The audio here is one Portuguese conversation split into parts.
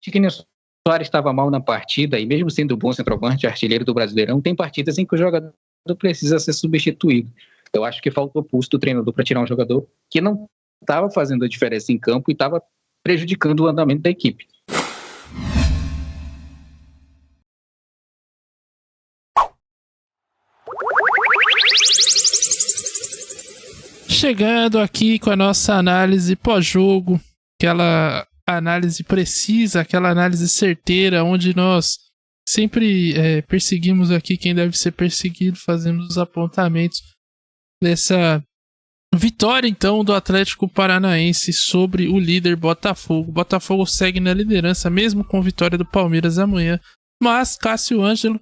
que nem o Soares estava mal na partida, e mesmo sendo bom centroavante, artilheiro do Brasileirão, tem partidas em que o jogador precisa ser substituído. Eu acho que faltou pulso do treinador para tirar um jogador que não estava fazendo a diferença em campo e estava prejudicando o andamento da equipe. Chegando aqui com a nossa análise pós-jogo, aquela análise precisa, aquela análise certeira, onde nós sempre perseguimos aqui quem deve ser perseguido, fazemos os apontamentos dessa vitória, então, do Atlético Paranaense sobre o líder Botafogo. Botafogo segue na liderança, mesmo com vitória do Palmeiras amanhã, mas Cássio Ângelo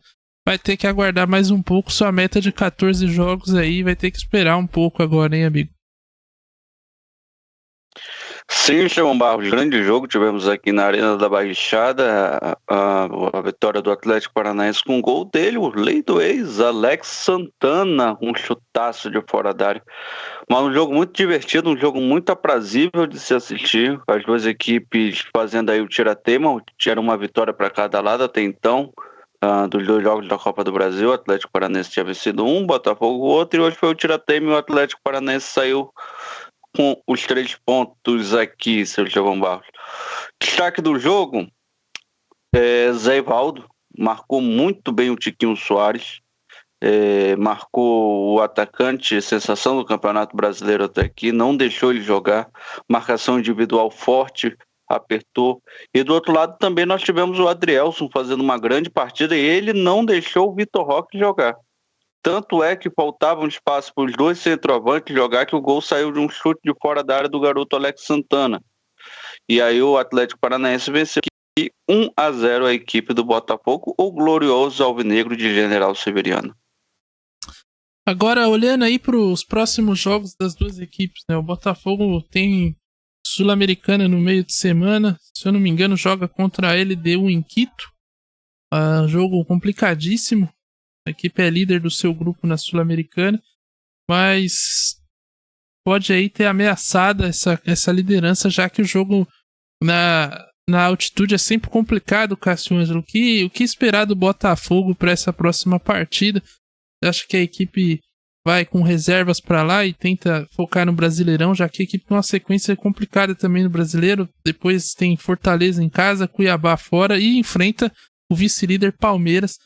vai ter que aguardar mais um pouco. Sua meta de 14 jogos aí vai ter que esperar um pouco agora, hein, amigo? Sim, Estevão Barros, grande jogo tivemos aqui na Arena da Baixada, a vitória do Atlético Paranaense com um gol dele, o lei do ex, Alex Santana, um chutaço de fora da área. Mas um jogo muito divertido, um jogo muito aprazível de se assistir, as duas equipes fazendo aí o tira-teima, era uma vitória para cada lado até então. Dos dois jogos da Copa do Brasil, o Atlético Paranaense tinha vencido um, Botafogo o outro, e hoje foi o tira-teima e o Atlético Paranaense saiu com os 3 pontos aqui, seu Estevão Barros. Destaque do jogo, Zé Ivaldo, marcou muito bem o Tiquinho Soares, marcou o atacante, sensação do Campeonato Brasileiro até aqui, não deixou ele jogar, marcação individual forte, apertou, e do outro lado também nós tivemos o Adrielson fazendo uma grande partida e ele não deixou o Vitor Roque jogar. Tanto é que faltava um espaço para os dois centroavantes jogar, que o gol saiu de um chute de fora da área do garoto Alex Santana. E aí o Atlético Paranaense venceu 1-0 a equipe do Botafogo, o glorioso alvinegro de General Severiano. Agora, olhando aí para os próximos jogos das duas equipes, né? O Botafogo tem Sul-Americana no meio de semana, se eu não me engano, joga contra a LDU em Quito. Jogo complicadíssimo. A equipe é líder do seu grupo na Sul-Americana, mas pode aí ter ameaçado essa liderança, já que o jogo na altitude é sempre complicado, Cássio Ângelo. O que esperar do Botafogo para essa próxima partida? Você acha que a equipe vai com reservas para lá e tenta focar no Brasileirão, já que a equipe tem uma sequência complicada também no Brasileiro? Depois tem Fortaleza em casa, Cuiabá fora e enfrenta o vice-líder Palmeiras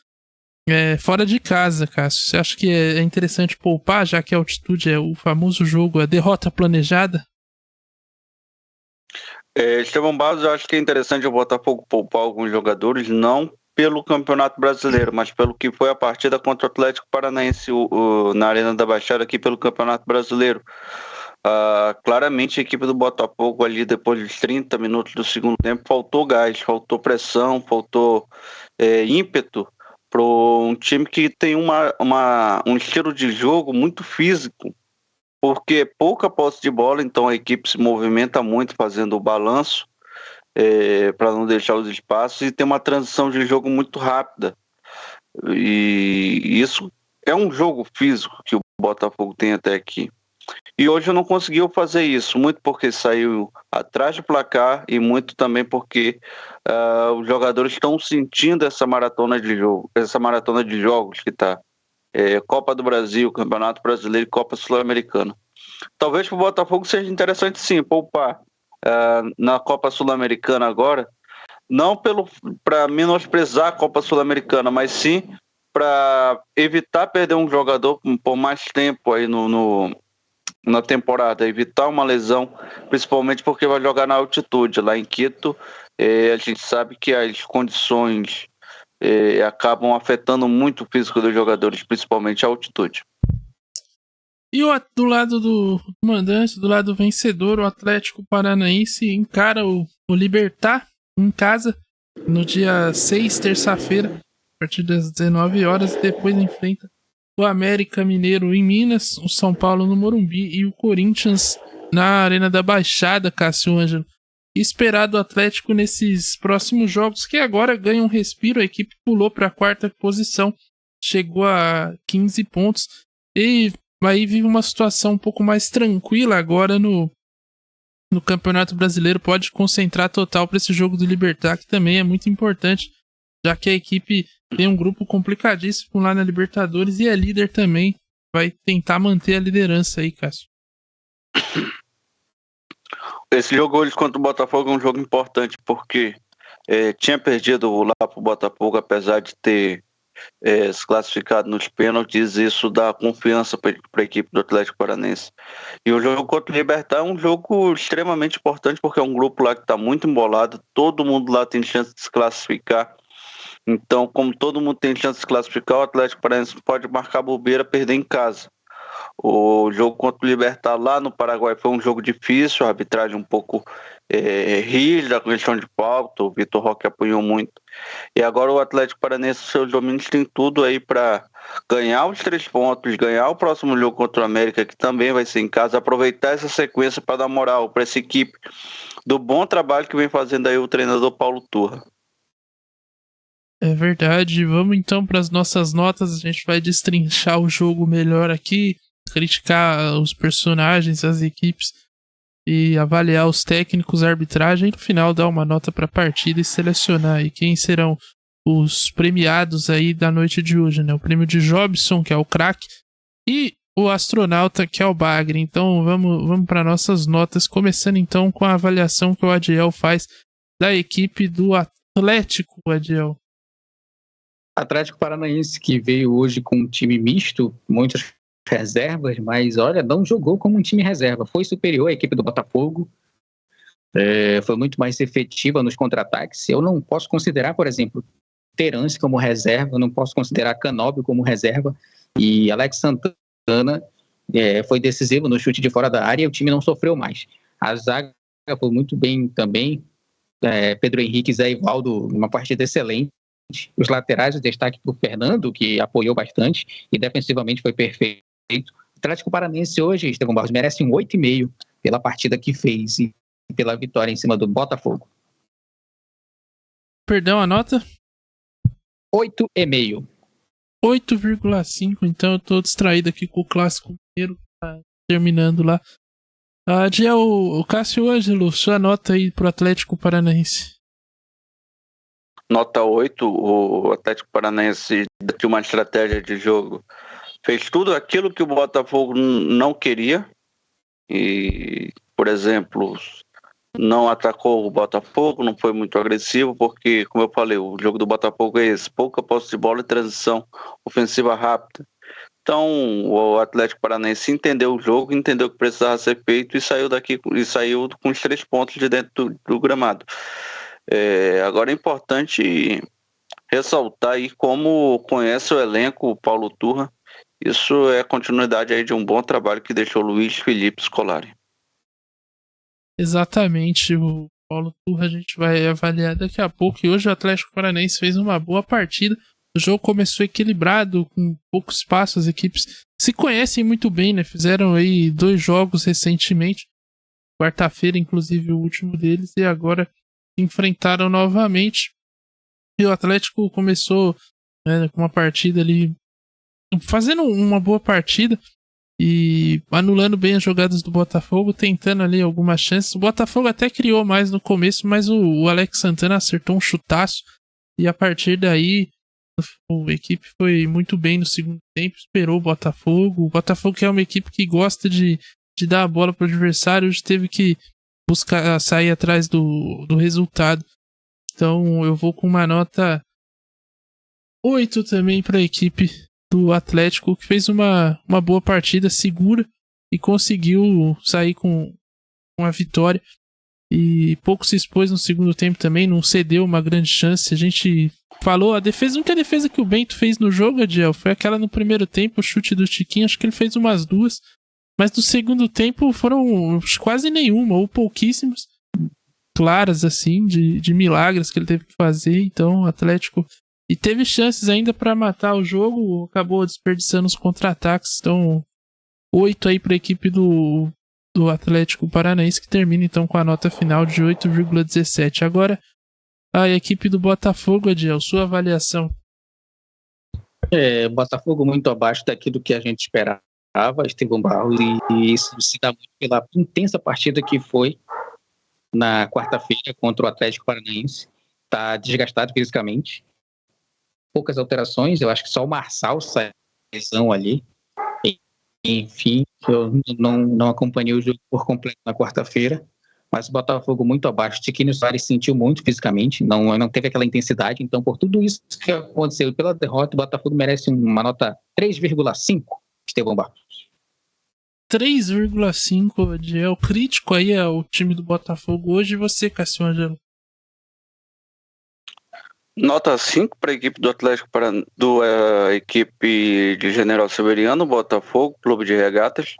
fora de casa, Cássio. Você acha que é interessante poupar, já que a altitude é o famoso jogo, a derrota planejada? Estevão Barros, eu acho que é interessante o Botafogo poupar alguns jogadores, não pelo Campeonato Brasileiro, mas pelo que foi a partida contra o Atlético Paranaense na Arena da Baixada aqui pelo Campeonato Brasileiro. Claramente a equipe do Botafogo ali depois dos 30 minutos do segundo tempo faltou gás, faltou pressão, faltou ímpeto para um time que tem um estilo de jogo muito físico, porque pouca posse de bola, então a equipe se movimenta muito fazendo o balanço para não deixar os espaços, e tem uma transição de jogo muito rápida, e isso é um jogo físico que o Botafogo tem até aqui. E hoje não conseguiu fazer isso, muito porque saiu atrás do placar e muito também porque os jogadores estão sentindo essa maratona de jogos que está Copa do Brasil, Campeonato Brasileiro e Copa Sul-Americana. Talvez para o Botafogo seja interessante sim poupar na Copa Sul-Americana agora, não para menosprezar a Copa Sul-Americana, mas sim para evitar perder um jogador por mais tempo aí na temporada, evitar uma lesão, principalmente porque vai jogar na altitude. Lá em Quito, a gente sabe que as condições acabam afetando muito o físico dos jogadores, principalmente a altitude. E do lado do mandante, do lado vencedor, o Atlético Paranaense encara o Libertad em casa no dia 6, terça-feira, a partir das 19 horas, e depois enfrenta o América Mineiro em Minas, o São Paulo no Morumbi e o Corinthians na Arena da Baixada, Cássio Ângelo. Esperado o Atlético nesses próximos jogos, que agora ganha um respiro. A equipe pulou para a 4ª posição, chegou a 15 pontos e aí vive uma situação um pouco mais tranquila agora no no Campeonato Brasileiro pode concentrar total para esse jogo do Libertad, que também é muito importante, já que a equipe tem um grupo complicadíssimo lá na Libertadores e é líder também. Vai tentar manter a liderança aí, Cássio. Esse jogo hoje contra o Botafogo é um jogo importante, porque tinha perdido lá para o Botafogo, apesar de ter se classificado nos pênaltis. Isso dá confiança para a equipe do Atlético Paranaense. E o jogo contra o Libertad é um jogo extremamente importante, porque é um grupo lá que está muito embolado, todo mundo lá tem chance de se classificar. Então, como todo mundo tem chance de se classificar, o Atlético Paranaense pode marcar bobeira, perder em casa. O jogo contra o Libertad lá no Paraguai foi um jogo difícil, a arbitragem um pouco rígida, a questão de falta, o Vitor Roque apanhou muito. E agora o Atlético Paranaense, seus domínios, tem tudo aí para ganhar os 3 pontos, ganhar o próximo jogo contra o América, que também vai ser em casa, aproveitar essa sequência para dar moral para essa equipe do bom trabalho que vem fazendo aí o treinador Paulo Turra. É verdade. Vamos então para as nossas notas. A gente vai destrinchar o jogo melhor aqui, criticar os personagens, as equipes e avaliar os técnicos, a arbitragem, e no final dar uma nota para a partida e selecionar aí quem serão os premiados aí da noite de hoje, né? O prêmio de Jobson, que é o craque, e o astronauta, que é o Bagre. Então vamos para nossas notas, começando então com a avaliação que o Adiel faz da equipe do Atlético, Adiel. Atlético Paranaense, que veio hoje com um time misto, muitas reservas, mas olha, não jogou como um time reserva, foi superior à equipe do Botafogo, foi muito mais efetiva nos contra-ataques. Eu não posso considerar, por exemplo, Terence como reserva, não posso considerar Canóbio como reserva, e Alex Santana foi decisivo no chute de fora da área e o time não sofreu mais. A zaga foi muito bem também, Pedro Henrique e Zé Ivaldo, uma partida excelente. Os laterais, o destaque para o Fernando, que apoiou bastante e defensivamente foi perfeito. O Atlético Paranaense hoje, Estevão Barros, merece um 8,5 pela partida que fez e pela vitória em cima do Botafogo. Perdão, a nota? 8,5. 8,5, então eu tô distraído aqui com o Clássico Mineiro, tá terminando lá. Adiel, o Cássio Ângelo, sua nota aí pro Atlético Paranaense. Nota 8, o Atlético Paranaense tinha uma estratégia de jogo, fez tudo aquilo que o Botafogo não queria e, por exemplo, não atacou o Botafogo, não foi muito agressivo, porque, como eu falei, o jogo do Botafogo é esse, pouca posse de bola e transição ofensiva rápida. Então, o Atlético Paranaense entendeu o jogo, entendeu o que precisava ser feito e saiu daqui e saiu com os 3 pontos de dentro do gramado. Agora é importante ressaltar aí como conhece o elenco o Paulo Turra. Isso é continuidade aí de um bom trabalho que deixou o Luiz Felipe Scolari. Exatamente, o Paulo Turra a gente vai avaliar daqui a pouco. E hoje o Atlético Paranaense fez uma boa partida. O jogo começou equilibrado, com pouco espaço. As equipes se conhecem muito bem, né? Fizeram aí 2 jogos recentemente. Quarta-feira, inclusive, o último deles. E agora se enfrentaram novamente. E o Atlético começou com uma partida ali, fazendo uma boa partida e anulando bem as jogadas do Botafogo, tentando ali algumas chances. O Botafogo até criou mais no começo, mas o Alex Santana acertou um chutaço e a partir daí a equipe foi muito bem no segundo tempo, esperou o Botafogo. O Botafogo, que é uma equipe que gosta de dar a bola para o adversário, hoje teve que buscar sair atrás do resultado. Então eu vou com uma nota 8 também para a equipe do Atlético, que fez uma boa partida, segura, e conseguiu sair com uma vitória. E pouco se expôs no segundo tempo também, não cedeu uma grande chance. A gente falou, a única defesa que o Bento fez no jogo, Adiel, foi aquela no primeiro tempo, o chute do Chiquinho, acho que ele fez umas 2. Mas no segundo tempo foram quase nenhuma, ou pouquíssimas, claras assim, de milagres que ele teve que fazer. Então o Atlético... E teve chances ainda para matar o jogo, acabou desperdiçando os contra-ataques. Então 8 aí para a equipe do Atlético Paranaense, que termina então com a nota final de 8,17. Agora a equipe do Botafogo, Adiel, sua avaliação. Botafogo muito abaixo daquilo que a gente esperava, Estevão Barros, e isso se dá muito pela intensa partida que foi na quarta-feira contra o Atlético Paranaense. Está desgastado fisicamente. Poucas alterações, eu acho que só o Marçal saiu ali. Enfim, eu não acompanhei o jogo por completo na quarta-feira, mas o Botafogo muito abaixo. O Tiquinho Soares sentiu muito fisicamente, não teve aquela intensidade. Então, por tudo isso que aconteceu e pela derrota, o Botafogo merece uma nota 3,5, Estevão Barros. 3,5, Adiel. Crítico aí ao time do Botafogo hoje. E você, Cássio Ângelo? Nota 5 para a equipe do Atlético, a equipe de General Severiano, Botafogo, Clube de Regatas.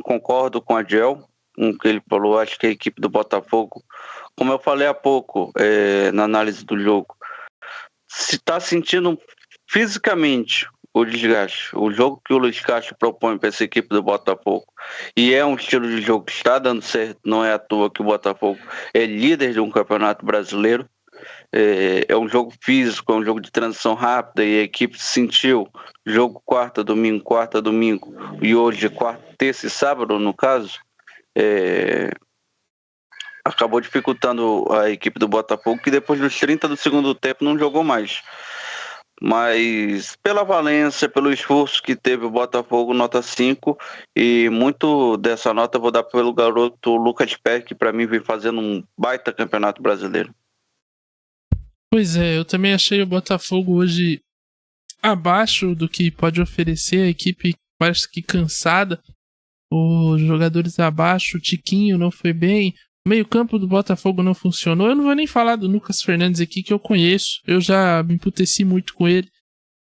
Concordo com a Adiel, com o que ele falou. Acho que a equipe do Botafogo, como eu falei há pouco na análise do jogo, se está sentindo fisicamente o desgaste, o jogo que o Luiz Castro propõe para essa equipe do Botafogo, e é um estilo de jogo que está dando certo, não é à toa que o Botafogo é líder de um campeonato brasileiro. É um jogo físico, é um jogo de transição rápida, e a equipe sentiu jogo quarta, domingo, e hoje quarta, terça e sábado, no caso, acabou dificultando a equipe do Botafogo, que depois dos 30 do segundo tempo não jogou mais. Mas pela valência, pelo esforço que teve o Botafogo, nota 5, e muito dessa nota eu vou dar pelo garoto Lucas Perry, que para mim vem fazendo um baita campeonato brasileiro. Pois é, eu também achei o Botafogo hoje abaixo do que pode oferecer. A equipe parece que cansada, os jogadores abaixo, o Tiquinho não foi bem, o meio-campo do Botafogo não funcionou. Eu não vou nem falar do Lucas Fernandes aqui, que eu conheço, eu já me emputeci muito com ele,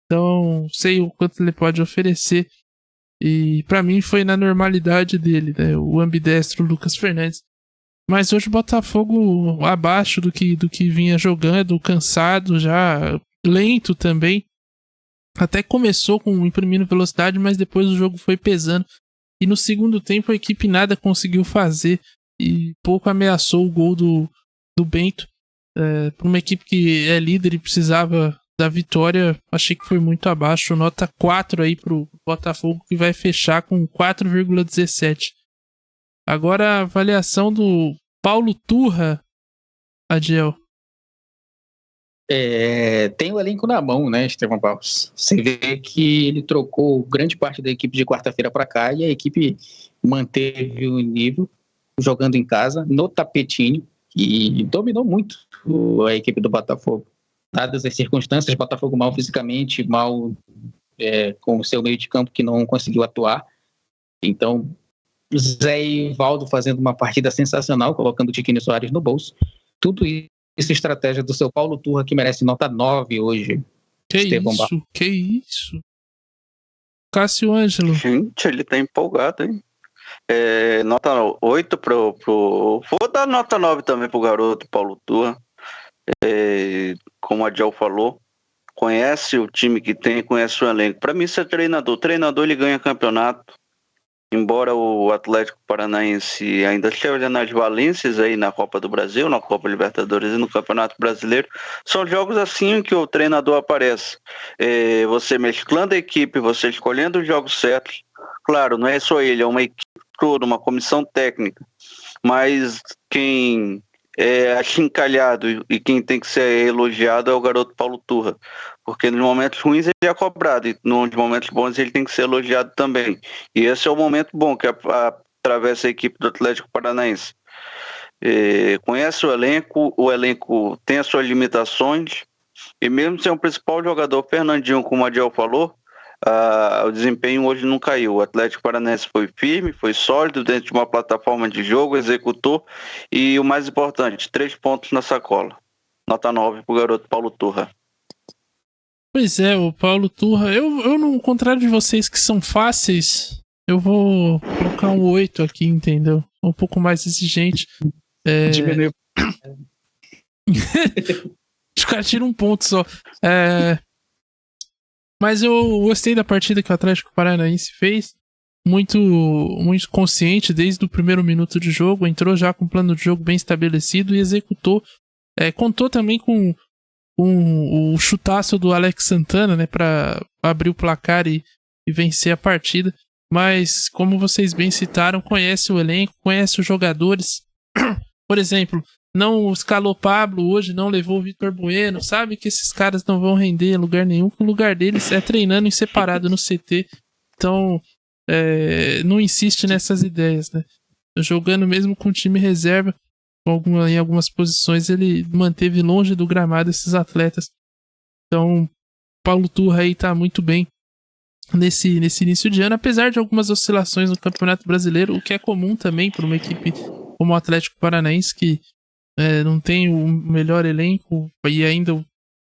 então sei o quanto ele pode oferecer, e pra mim foi na normalidade dele, né, o ambidestro Lucas Fernandes. Mas hoje o Botafogo abaixo do que vinha jogando, cansado, já lento também. Até começou imprimindo velocidade, mas depois o jogo foi pesando. E no segundo tempo a equipe nada conseguiu fazer e pouco ameaçou o gol do Bento. Para uma equipe que é líder e precisava da vitória, achei que foi muito abaixo. Nota 4 aí pro Botafogo, que vai fechar com 4,17. Agora a avaliação do Paulo Turra, Adiel. Tem o elenco na mão, né, Estevão Barros? Você vê que ele trocou grande parte da equipe de quarta-feira para cá e a equipe manteve o nível, jogando em casa, no tapetinho, e dominou muito a equipe do Botafogo. Dadas as circunstâncias, Botafogo mal fisicamente, mal com o seu meio de campo que não conseguiu atuar. Então, Zé e Valdo fazendo uma partida sensacional, colocando o Tiquinho Soares no bolso. Tudo isso estratégia do seu Paulo Turra, que merece nota 9 hoje. Que isso? Cássio Ângelo. Gente, ele tá empolgado, hein? Nota 8 Vou dar nota 9 também pro garoto Paulo Turra. Como a Adiel falou, conhece o time que tem, conhece o elenco. Para mim, isso é treinador. Treinador, ele ganha campeonato. Embora o Atlético Paranaense ainda esteja nas valências aí na Copa do Brasil, na Copa Libertadores e no Campeonato Brasileiro, são jogos assim que o treinador aparece. Você mesclando a equipe, você escolhendo os jogos certos. Claro, não é só ele, é uma equipe toda, uma comissão técnica. Mas quem é achincalhado e quem tem que ser elogiado é o garoto Paulo Turra, porque nos momentos ruins ele é cobrado e nos momentos bons ele tem que ser elogiado também, e esse é o momento bom que atravessa a equipe do Atlético Paranaense. Conhece o elenco tem as suas limitações, e mesmo sem o principal jogador, Fernandinho, como a Adiel falou, o desempenho hoje não caiu. O Atlético Paranaense foi firme, foi sólido dentro de uma plataforma de jogo, executou, e o mais importante, 3 pontos na sacola. Nota 9 pro garoto Paulo Turra. Pois é, o Paulo Turra, eu no contrário de vocês que são fáceis, eu vou colocar um 8 aqui, entendeu? Um pouco mais exigente. Diminuiu. Os caras tiram um ponto só. Mas eu gostei da partida que o Atlético Paranaense fez. Muito, muito consciente desde o primeiro minuto de jogo. Entrou já com um plano de jogo bem estabelecido e executou. Contou também com o chutaço do Alex Santana, né, para abrir o placar e vencer a partida. mas como vocês bem citaram, conhece o elenco, conhece os jogadores. Por exemplo, não escalou Pablo hoje, não levou o Vitor Bueno, sabe que esses caras não vão render em lugar nenhum, que o lugar deles é treinando em separado no CT. Então, não insiste nessas ideias, né? Jogando mesmo com time reserva, em algumas posições, ele manteve longe do gramado esses atletas. Então, Paulo Turra aí tá muito bem nesse início de ano, apesar de algumas oscilações no Campeonato Brasileiro, o que é comum também para uma equipe como o Atlético Paranaense, que não tem o melhor elenco e ainda o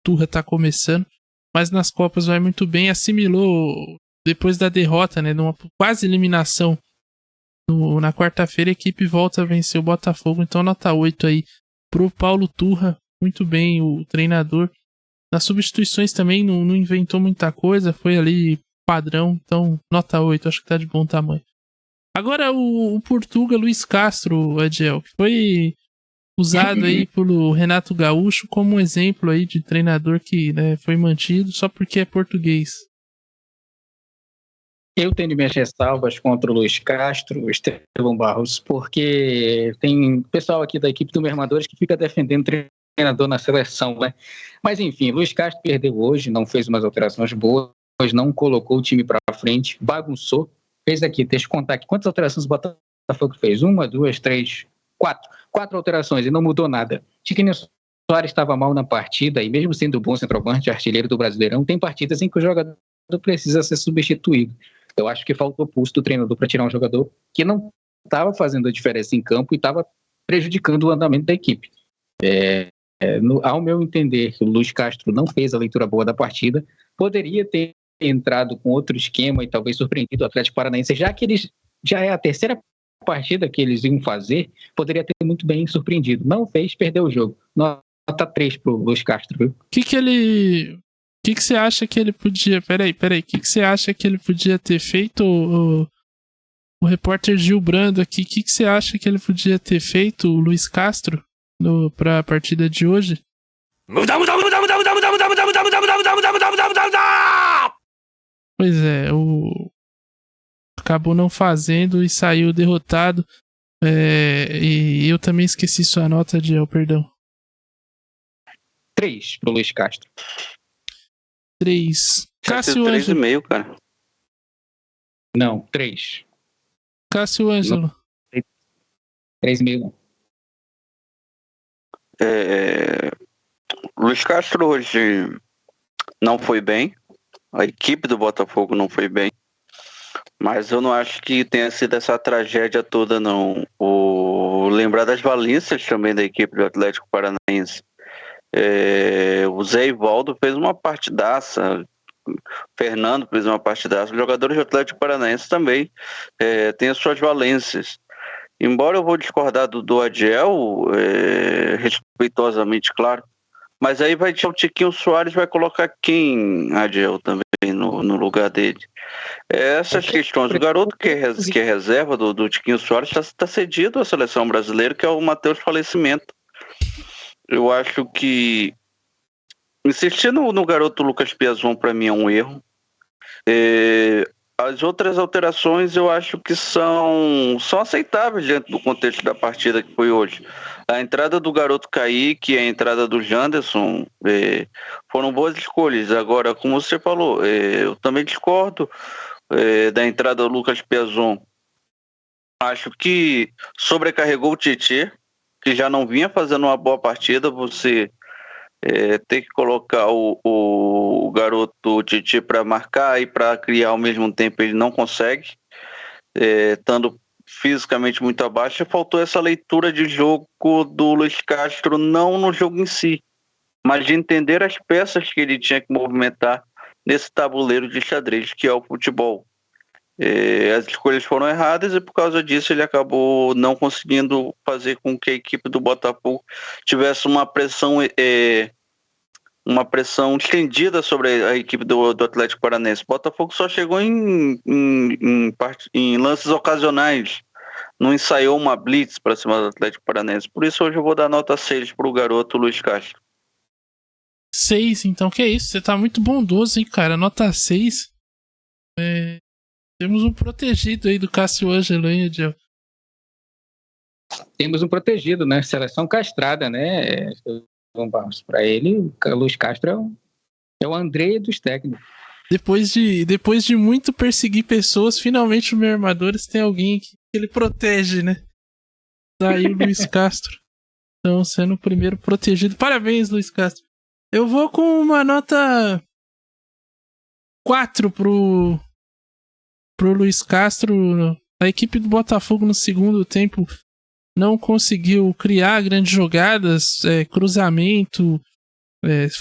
Turra tá começando, mas nas Copas vai muito bem, assimilou depois da derrota, né, numa quase eliminação na quarta-feira, a equipe volta a vencer o Botafogo, então nota 8 aí pro Paulo Turra, muito bem o treinador. Nas substituições também não inventou muita coisa, foi ali padrão, então nota 8, acho que tá de bom tamanho. Agora o Portuga Luiz Castro, Adiel, que foi usado aí pelo Renato Gaúcho como um exemplo aí de treinador que, né, foi mantido só porque é português. Eu tenho minhas ressalvas contra o Luiz Castro, o Estevão Barros, porque tem pessoal aqui da equipe do Mermadores que fica defendendo treinador na seleção, né? Mas enfim, Luiz Castro perdeu hoje, não fez umas alterações boas, não colocou o time para frente, bagunçou, fez aqui, deixa eu contar aqui, quantas alterações o Botafogo fez? 1, 2, 3, 4. 4 alterações e não mudou nada. Tiquinho Soares estava mal na partida e mesmo sendo bom centroavante, artilheiro do Brasileirão, tem partidas em que o jogador precisa ser substituído. Eu acho que faltou pulso do treinador para tirar um jogador que não estava fazendo a diferença em campo e estava prejudicando o andamento da equipe. Ao meu entender, o Luiz Castro não fez a leitura boa da partida, poderia ter entrado com outro esquema e talvez surpreendido o Atlético Paranaense, já que eles já é a terceira partida que eles iam fazer, poderia ter muito bem surpreendido. Não fez, perdeu o jogo. Nota 3 pro Luiz Castro, viu? O que você acha que ele podia... Peraí. O que você acha que ele podia ter feito? O repórter Gil Brando aqui. O que você acha que ele podia ter feito, o Luiz Castro, pra a partida de hoje? Pois é, acabou não fazendo e saiu derrotado. E eu também esqueci sua nota, Adiel, perdão. 3 pro Luiz Castro. 3. Cássio Ângelo. 3,5, cara. Não, 3. Cássio Ângelo. 3,5 não. Luiz Castro hoje não foi bem. A equipe do Botafogo não foi bem. Mas eu não acho que tenha sido essa tragédia toda, não. Lembrar das valências também da equipe do Atlético Paranaense. O Zé Ivaldo fez uma partidaça, o Fernando fez uma partidaça, os jogadores do Atlético Paranaense também têm as suas valências. Embora eu vou discordar do Adiel, respeitosamente, claro, mas aí vai o Tiquinho Soares, vai colocar quem, Adiel, também no lugar dele. Essas questões, o garoto que é reserva do Tiquinho Soares está cedido à seleção brasileira, que é o Matheus Falecimento. Eu acho que insistir no garoto Lucas Piazon para mim é um erro. As outras alterações eu acho que são aceitáveis dentro do contexto da partida que foi hoje. A entrada do garoto Kaique e a entrada do Janderson foram boas escolhas. Agora, como você falou, eu também discordo da entrada do Lucas Piazon. Acho que sobrecarregou o Tietê, que já não vinha fazendo uma boa partida. Você ter que colocar o garoto Tietê para marcar e para criar ao mesmo tempo, ele não consegue, estando fisicamente muito abaixo. Faltou essa leitura de jogo do Luiz Castro, não no jogo em si, mas de entender as peças que ele tinha que movimentar nesse tabuleiro de xadrez que é o futebol. As escolhas foram erradas e por causa disso ele acabou não conseguindo fazer com que a equipe do Botafogo tivesse uma pressão estendida sobre a equipe do Atlético Paranaense. O Botafogo só chegou em lances ocasionais, não ensaiou uma blitz para cima do Atlético Paranaense. Por isso hoje eu vou dar nota 6 para o garoto Luiz Castro. 6, então, que é isso? Você tá muito bondoso, hein, cara? Nota 6. Temos um protegido aí do Cássio Ângelo, hein, Ediel? Temos um protegido, né? Seleção castrada, né? Para ele, o Luiz Castro é o André dos técnicos. Depois de muito perseguir pessoas, finalmente o meu Armadores tem alguém que ele protege, né? Daí o Luiz Castro. Então, sendo o primeiro protegido. Parabéns, Luiz Castro. Eu vou com uma nota 4 pro Luiz Castro. A equipe do Botafogo no segundo tempo não conseguiu criar grandes jogadas, cruzamento.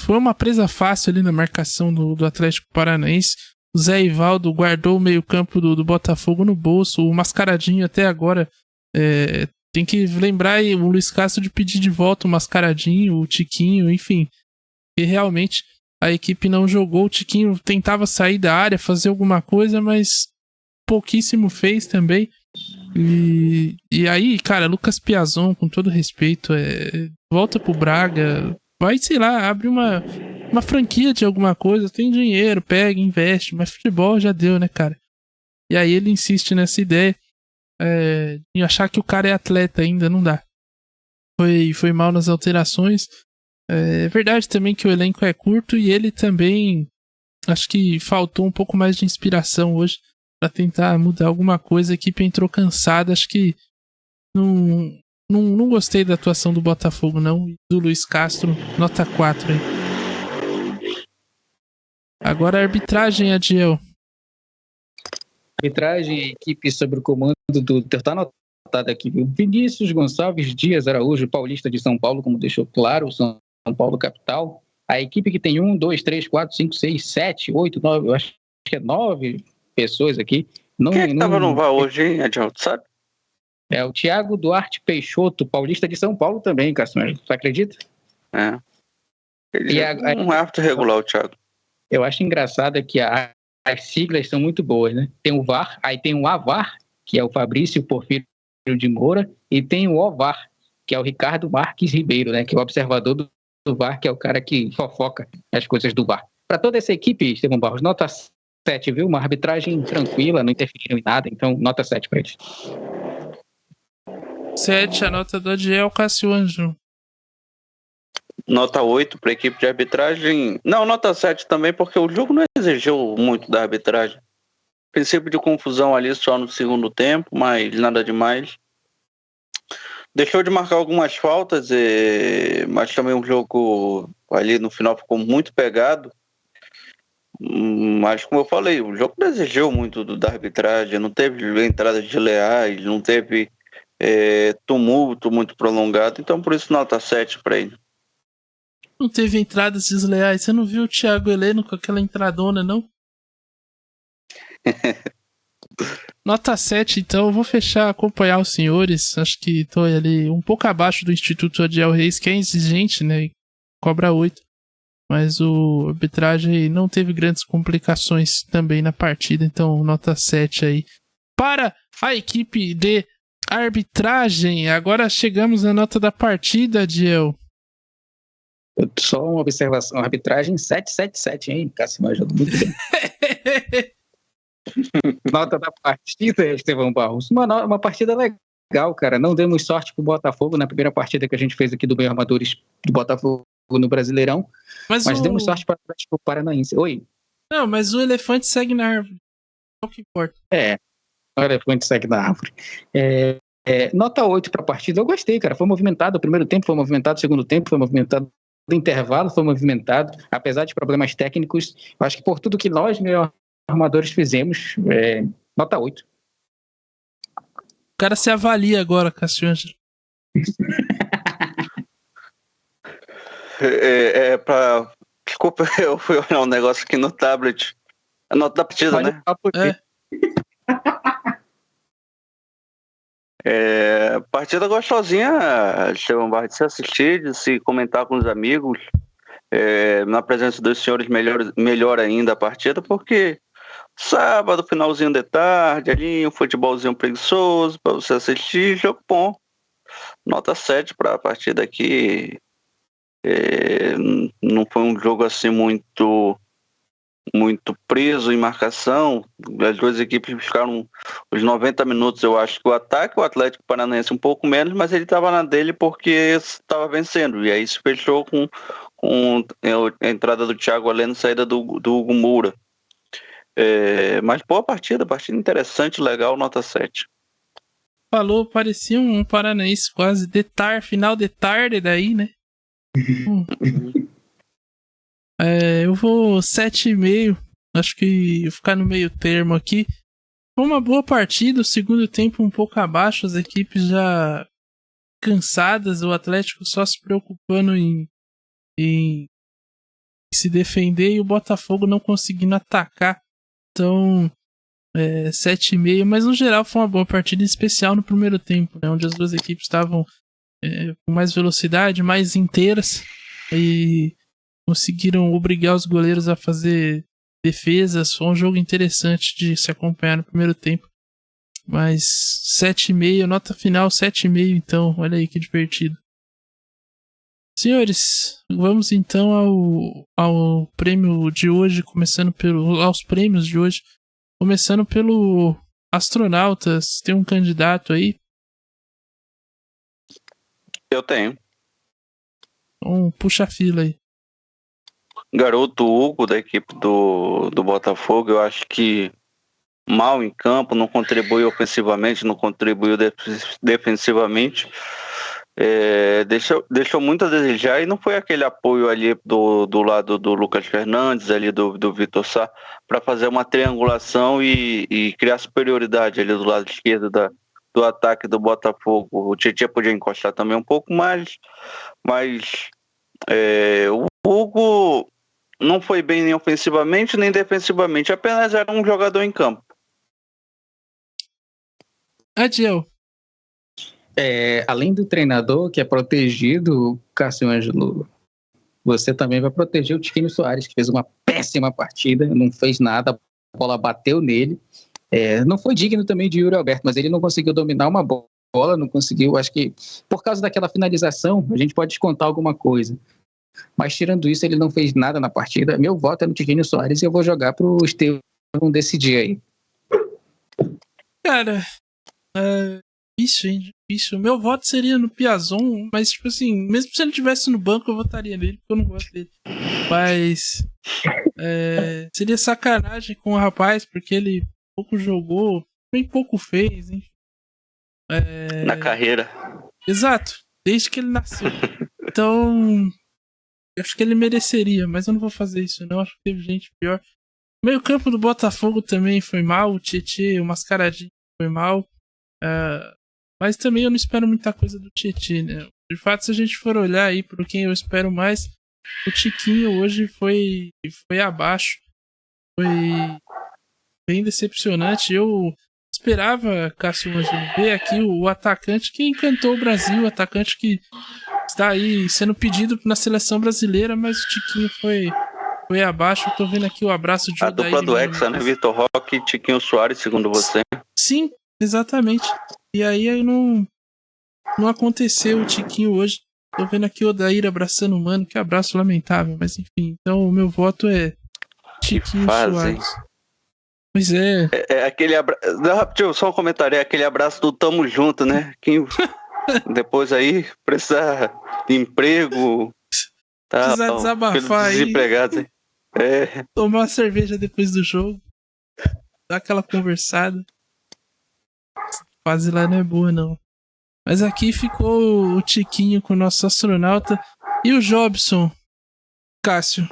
Foi uma presa fácil ali na marcação do Atlético Paranaense. O Zé Ivaldo guardou o meio-campo do Botafogo no bolso. O Mascaradinho até agora tem que lembrar o Luiz Castro de pedir de volta o Mascaradinho, o Tiquinho, enfim. E realmente a equipe não jogou. O Tiquinho tentava sair da área, fazer alguma coisa, mas pouquíssimo fez também. E aí, cara, Lucas Piazon, com todo respeito, volta pro Braga. Vai, sei lá, abre uma franquia de alguma coisa, tem dinheiro, pega, investe, mas futebol já deu, né, cara? E aí ele insiste nessa ideia de achar que o cara é atleta ainda, não dá. Foi mal nas alterações. É verdade também que o elenco é curto e ele também, acho que faltou um pouco mais de inspiração hoje pra tentar mudar alguma coisa. A equipe entrou cansada, acho que não gostei da atuação do Botafogo, não. E do Luiz Castro, nota 4 aí. Agora a arbitragem, Adiel. Arbitragem, equipe sob o comando do... Tá anotado aqui, viu? Vinícius Gonçalves Dias Araújo, paulista de São Paulo, como deixou claro, o São Paulo capital. A equipe que tem 1, 2, 3, 4, 5, 6, 7, 8, 9, eu acho que é 9 pessoas aqui. Quem é que tava no VAR hoje, hein, Adiel? Sabe? É o Thiago Duarte Peixoto, paulista de São Paulo também, Cassiano. Você acredita? Ele um árbitro regular, o Thiago. Eu acho engraçado que as siglas são muito boas, né? Tem o VAR, aí tem o AVAR, que é o Fabrício Porfírio de Moura, e tem o OVAR, que é o Ricardo Marques Ribeiro, né? Que é o observador do VAR, que é o cara que fofoca as coisas do VAR. Para toda essa equipe, Estevão Barros, nota 7, viu? Uma arbitragem tranquila, não interferiram em nada, então nota 7 para eles. 7, a nota do Adiel. Cássio Ângelo. Nota 8 para a equipe de arbitragem. Não, nota 7 também, porque o jogo não exigiu muito da arbitragem. Princípio de confusão ali só no segundo tempo, mas nada demais. Deixou de marcar algumas faltas, mas também o jogo ali no final ficou muito pegado. Mas, como eu falei, o jogo não exigiu muito da arbitragem, não teve entradas de Leais, não teve tumulto muito prolongado, então por isso nota 7 para ele. Não teve entradas desleais. Você não viu o Thiago Heleno com aquela entradona, não? Nota 7, então. Eu vou fechar, acompanhar os senhores. Acho que tô ali um pouco abaixo do Instituto Adiel Reis, que é exigente, né? E cobra 8. Mas o arbitragem não teve grandes complicações também na partida. Então, nota 7 aí. Para a equipe de arbitragem. Agora chegamos na nota da partida, Adiel. Só uma observação, arbitragem 777, hein? Cássio ajuda muito bem. Nota da partida, Estevão Barros. Uma partida legal, cara. Não demos sorte pro Botafogo na primeira partida que a gente fez aqui do Meio Armadores do Botafogo no Brasileirão. Mas demos sorte para o Paranaense. Oi? Não, mas o elefante segue na árvore. É o que importa. O elefante segue na árvore. Nota 8 para a partida. Eu gostei, cara. Foi movimentado. O primeiro tempo foi movimentado, o segundo tempo foi movimentado. Do intervalo foi movimentado, apesar de problemas técnicos. Eu acho que por tudo que nós, meus armadores, fizemos, nota 8. O cara se avalia agora, Cássio Ângelo. Desculpa, eu fui olhar um negócio aqui no tablet. A nota da partida, né? Partida gostosinha, Estevão Barros, de se assistir, de se comentar com os amigos, na presença dos senhores melhor ainda a partida, porque sábado, finalzinho de tarde, ali um futebolzinho preguiçoso para você assistir, jogo bom. Nota 7 para a partida aqui. Não foi um jogo assim muito muito preso em marcação. As duas equipes ficaram os 90 minutos, eu acho que o ataque, o Atlético Paranaense um pouco menos, mas ele estava na dele porque estava vencendo. E aí se fechou com a entrada do Thiago Heleno, saída do Hugo Moura. Mas boa partida interessante, legal, nota 7. Falou, parecia um paranaense quase final de tarde daí, né? Eu vou 7,5. Acho que vou ficar no meio termo aqui. Foi uma boa partida, o segundo tempo um pouco abaixo, as equipes já cansadas, o Atlético só se preocupando em se defender e o Botafogo não conseguindo atacar. Então, 7,5, mas no geral foi uma boa partida, em especial no primeiro tempo, né, onde as duas equipes estavam com mais velocidade, mais inteiras e conseguiram obrigar os goleiros a fazer defesas. Foi um jogo interessante de se acompanhar no primeiro tempo. Mas 7,5, nota final 7,5, então, olha aí que divertido. Senhores, vamos então ao prêmio de hoje, aos prêmios de hoje, começando pelo Astronautas. Tem um candidato aí? Eu tenho. Então, puxa a fila aí. Garoto Hugo, da equipe do Botafogo, eu acho que mal em campo, não contribuiu ofensivamente, não contribuiu defensivamente. Deixou muito a desejar e não foi aquele apoio ali do lado do Lucas Fernandes, ali do Vitor Sá, para fazer uma triangulação e criar superioridade ali do lado esquerdo do ataque do Botafogo. O Tietchan podia encostar também um pouco mais, mas o Hugo não foi bem nem ofensivamente nem defensivamente, apenas era um jogador em campo. Adiel. Além do treinador que é protegido, Cássio Ângelo, você também vai proteger o Tiquinho Soares, que fez uma péssima partida, não fez nada, a bola bateu nele. Não foi digno também de Yuri Alberto, mas ele não conseguiu dominar uma bola, não conseguiu. Acho que por causa daquela finalização, a gente pode descontar alguma coisa. Mas tirando isso, ele não fez nada na partida. Meu voto é no Tiquinho Soares e eu vou jogar pro Estevão decidir aí. Cara, difícil. Meu voto seria no Piazon, mas tipo assim, mesmo se ele estivesse no banco, eu votaria nele, porque eu não gosto dele. Mas seria sacanagem com o rapaz, porque ele pouco jogou, bem pouco fez, hein? Na carreira. Exato, desde que ele nasceu. Então, eu acho que ele mereceria, mas eu não vou fazer isso não, acho que teve gente pior. O meio campo do Botafogo também foi mal, o Tietchan, o Mascaradinho foi mal. Mas também eu não espero muita coisa do Tietchan, né? De fato, se a gente for olhar aí por quem eu espero mais, o Tiquinho hoje foi abaixo. Foi bem decepcionante. Eu esperava, Cássio Ângelo, ver aqui o atacante que encantou o Brasil, o atacante que está aí sendo pedido na seleção brasileira, mas o Tiquinho foi abaixo. Eu tô vendo aqui o abraço de a dupla do Hexa, né? Vitor Roque e Tiquinho Soares, segundo você. Sim, exatamente. E aí não aconteceu o Tiquinho hoje. Tô vendo aqui o Odair abraçando o Mano, que abraço lamentável, mas enfim. Então o meu voto é Tiquinho Soares. Pois é. Aquele abraço. Só um comentário, aquele abraço do tamo junto, né? Quem depois aí precisa de emprego. Precisa desabafar aí. Desempregados, hein? Tomar uma cerveja depois do jogo. Dar aquela conversada. Quase lá não é boa, não. Mas aqui ficou o Tiquinho com o nosso astronauta. E o Jobson, Cássio?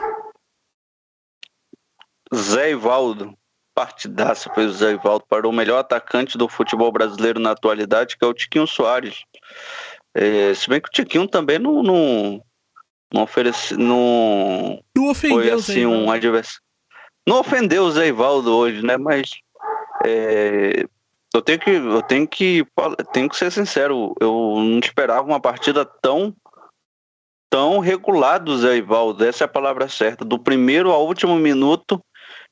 Zé Ivaldo. Partidaço fez o Zé Ivaldo para o melhor atacante do futebol brasileiro na atualidade, que é o Tiquinho Soares. Se bem que o Tiquinho também não oferece. Não ofendeu foi assim um adversário. Não ofendeu o Zé Ivaldo hoje, né? Mas eu tenho que ser sincero, eu não esperava uma partida tão regular do Zé Ivaldo, essa é a palavra certa. Do primeiro ao último minuto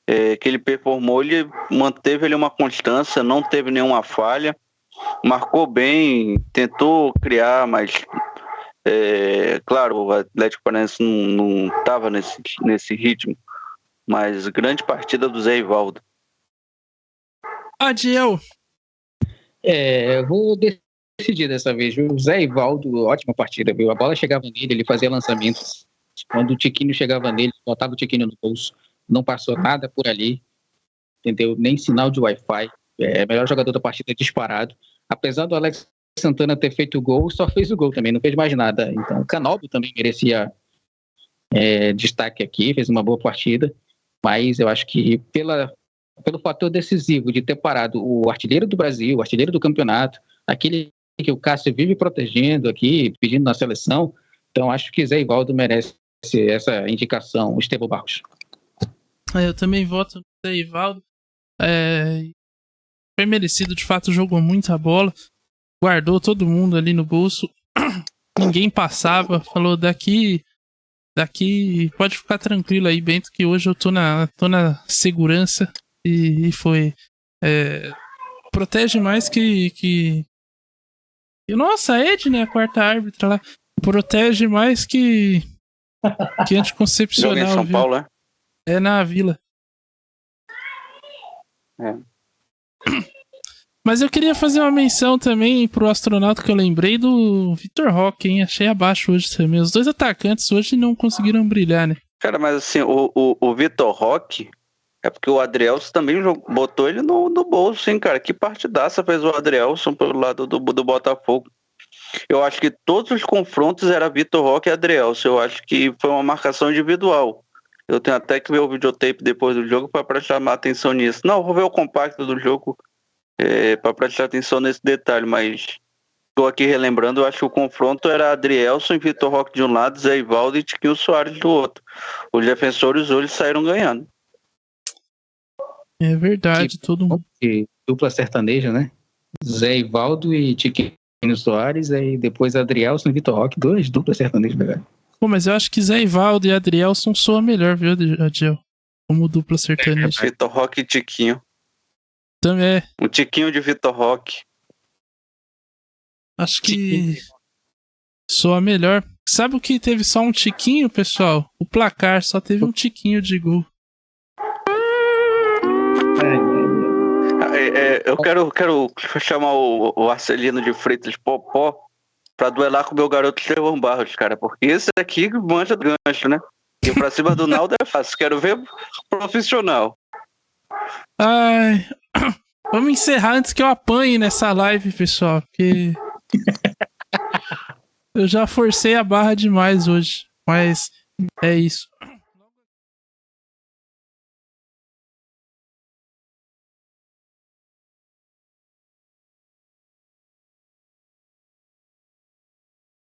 que ele performou, ele manteve ali uma constância, não teve nenhuma falha, marcou bem, tentou criar, mas claro, o Atlético Paranaense não estava nesse ritmo mas grande partida do Zé Ivaldo. Adiel. Eu vou decidir dessa vez, viu? O Zé Ivaldo, ótima partida, viu? A bola chegava nele, ele fazia lançamentos. Quando o Tiquinho chegava nele, botava o Tiquinho no bolso. Não passou nada por ali, entendeu? Nem sinal de Wi-Fi. Melhor jogador da partida disparado. Apesar do Alex Santana ter feito o gol, só fez o gol também, não fez mais nada. Então, o Canóbio também merecia destaque aqui, fez uma boa partida. Mas eu acho que pelo fator decisivo de ter parado o artilheiro do Brasil, o artilheiro do campeonato, aquele que o Cássio vive protegendo aqui, pedindo na seleção, então acho que Zé Ivaldo merece essa indicação, o Estevão Barros. Eu também voto no Zé Ivaldo. Foi merecido, de fato, jogou muita bola, guardou todo mundo ali no bolso, ninguém passava, falou daqui pode ficar tranquilo aí, Bento, que hoje eu tô na segurança. E foi. Protege mais que. Nossa, a Edne, a quarta árbitra lá. Protege mais que anticoncepcional. Joga em São Paulo, é? É na Vila. Mas eu queria fazer uma menção também pro astronauta que eu lembrei do Vitor Roque, hein? Achei abaixo hoje também. Os dois atacantes hoje não conseguiram brilhar, né? Cara, mas assim, o Vitor Roque. É porque o Adrielson também botou ele no bolso, hein, cara? Que partidaça fez o Adrielson pelo lado do Botafogo. Eu acho que todos os confrontos era Vitor Roque e Adrielson. Eu acho que foi uma marcação individual. Eu tenho até que ver o videotape depois do jogo para prestar atenção nisso. Não, vou ver o compacto do jogo para prestar atenção nesse detalhe, mas estou aqui relembrando, eu acho que o confronto era Adrielson e Vitor Roque de um lado, Zé Ivaldo e Tiquinho Soares do outro. Os defensores hoje saíram ganhando. É verdade, todo mundo. Dupla sertaneja, né? Zé Ivaldo e Tiquinho Soares, aí depois Adrielson e Vitor Roque, dois duplas sertanejas, velho. Pô, mas eu acho que Zé Ivaldo e Adrielson soam melhor, viu, Adiel? Como dupla sertaneja. Vitor Roque e Tiquinho. Também O Tiquinho de Vitor Roque. Acho que soa melhor. Sabe o que teve só um tiquinho, pessoal? O placar só teve um tiquinho de gol. Eu quero chamar o Arcelino de Freitas Popó pra duelar com o meu garoto Estevão Barros, cara, porque esse aqui manja do gancho, né? E pra cima do Naldo é fácil, quero ver profissional. Ai, vamos encerrar antes que eu apanhe nessa live, pessoal, porque eu já forcei a barra demais hoje, mas é isso.